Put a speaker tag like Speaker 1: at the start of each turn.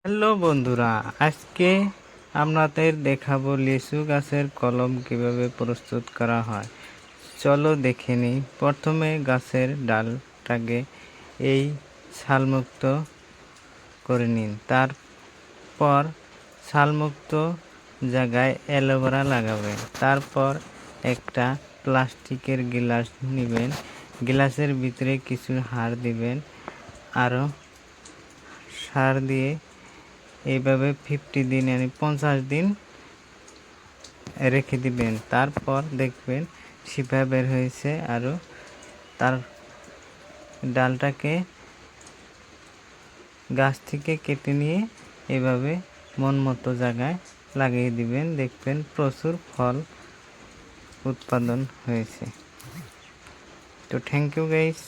Speaker 1: Hello বন্ধুরা, আজকে আপনাদের দেখাবো লিচু গাছের কলম কিভাবে প্রস্তুত করা হয়। চলো দেখে নিই। প্রথমে গাছের ডালটাকে এই ছালমুক্ত করে নিন। তারপর ছালমুক্ত জায়গায় অ্যালোভেরা লাগাবেন। তারপর একটা প্লাস্টিকের গ্লাস নেবেন, গ্লাসের ভিতরে কিছু সার দিবেন, আরও সার দিয়ে এইভাবে 50 দিন 50 দিন রেখে দিবেন। তারপর দেখবেন শিপা বের হয়েছে। আরও তার ডালটাকে গাছ থেকে কেটে নিয়ে এভাবে মন মতো জায়গায় লাগিয়ে দিবেন। দেখবেন প্রচুর ফল উৎপাদন হয়েছে। তো থ্যাংক ইউ গাইস।